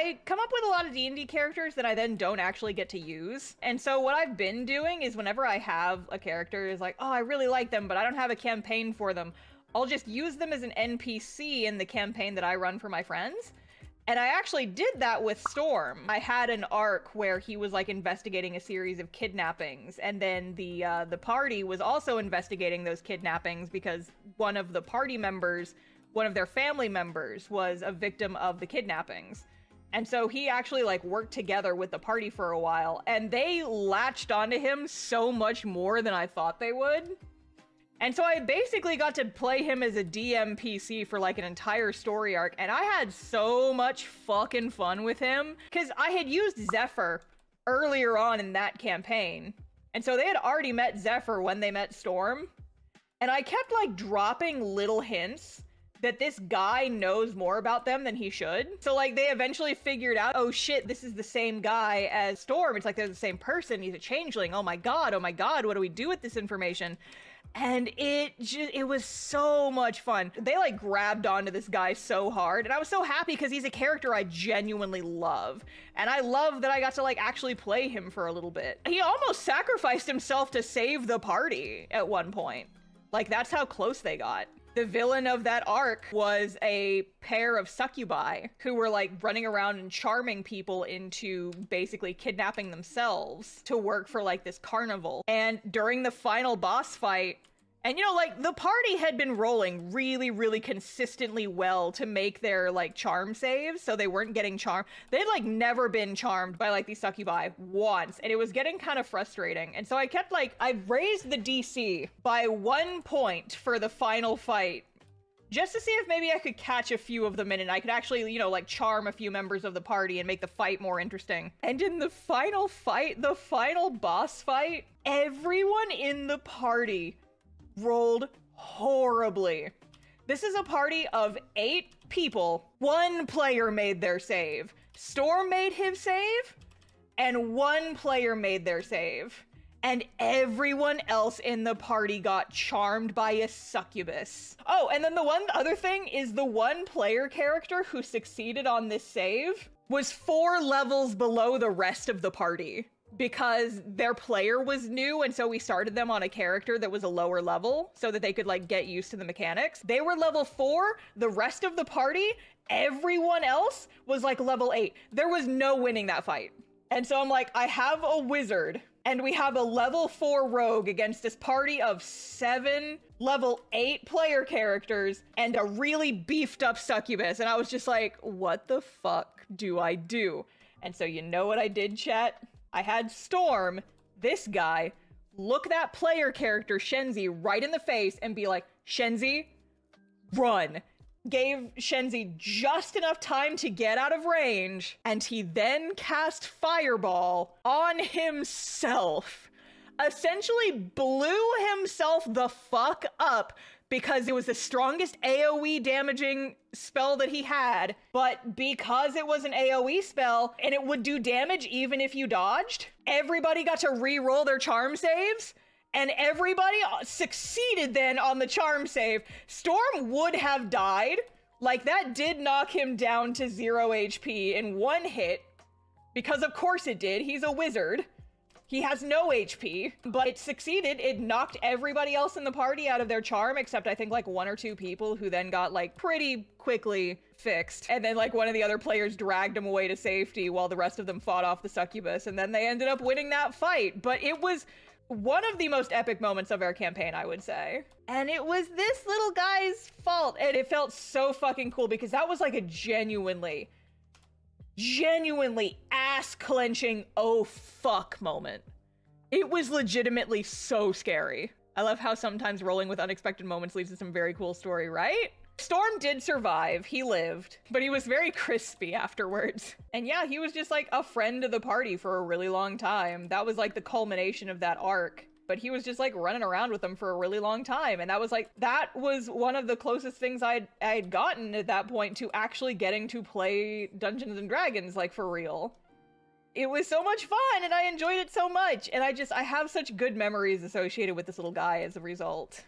I come up with a lot of D&D characters that I then don't actually get to use. And so what I've been doing is whenever I have a character is like, oh, I really like them, but I don't have a campaign for them, I'll just use them as an NPC in the campaign that I run for my friends. And I actually did that with Storm. I had an arc where he was like investigating a series of kidnappings, and then the party was also investigating those kidnappings because one of the party members, one of their family members, was a victim of the kidnappings. And so he actually like worked together with the party for a while, and they latched onto him so much more than I thought they would. And so I basically got to play him as a DMPC for like an entire story arc, and I had so much fucking fun with him because I had used Zephyr earlier on in that campaign. And so they had already met Zephyr when they met Storm. And I kept like dropping little hints that this guy knows more about them than he should. So like they eventually figured out, oh shit, this is the same guy as Storm. It's like they're the same person. He's a changeling. Oh my God, what do we do with this information? And it was so much fun. They like grabbed onto this guy so hard, and I was so happy because he's a character I genuinely love. And I love that I got to like actually play him for a little bit. He almost sacrificed himself to save the party at one point. Like that's how close they got. The villain of that arc was a pair of succubi who were like running around and charming people into basically kidnapping themselves to work for like this carnival. And during the final boss fight, and you know, like the party had been rolling really, really consistently well to make their like charm saves, so they weren't getting charmed. They'd like never been charmed by like these succubi once, and it was getting kind of frustrating. And so I kept like, I raised the DC by 1 point for the final fight, just to see if maybe I could catch a few of them in and I could actually, you know, like charm a few members of the party and make the fight more interesting. And in the final fight, the final boss fight, everyone in the party rolled horribly. This is a party of 8 people. 1 player made their save. Storm made his save, and 1 player made their save. And everyone else in the party got charmed by a succubus. Oh, and then the one other thing is the 1 player character who succeeded on this save was 4 levels below the rest of the party, because their player was new, and so we started them on a character that was a lower level so that they could like get used to the mechanics. They were level 4, the rest of the party, everyone else was like level 8. There was no winning that fight. And so I'm like, I have a wizard and we have a level 4 rogue against this party of 7 level 8 player characters and a really beefed up succubus. And I was just like, what the fuck do I do? And so you know what I did, chat? I had Storm, this guy, look that player character, Shenzi, right in the face and be like, Shenzi, run. Gave Shenzi just enough time to get out of range, and he then cast Fireball on himself. Essentially blew himself the fuck up because it was the strongest AoE damaging spell that he had, but because it was an AoE spell and it would do damage even if you dodged, everybody got to re-roll their charm saves, and everybody succeeded then on the charm save. Storm would have died. Like, that did knock him down to 0 HP in 1 hit, because of course it did. He's a wizard. He has no HP, but it succeeded. It knocked everybody else in the party out of their charm, except I think like 1 or 2 people who then got like pretty quickly fixed. And then like one of the other players dragged him away to safety while the rest of them fought off the succubus. And then they ended up winning that fight. But it was one of the most epic moments of our campaign, I would say. And it was this little guy's fault. And it felt so fucking cool because that was like a genuinely ass-clenching oh fuck moment. It was legitimately so scary. I love how sometimes rolling with unexpected moments leads to some very cool story, right? Storm did survive, he lived, but he was very crispy afterwards. And yeah, he was just like a friend of the party for a really long time. That was like the culmination of that arc. But he was just like running around with them for a really long time. And that was one of the closest things I had gotten at that point to actually getting to play Dungeons and Dragons, like for real. It was so much fun and I enjoyed it so much. And I have such good memories associated with this little guy as a result.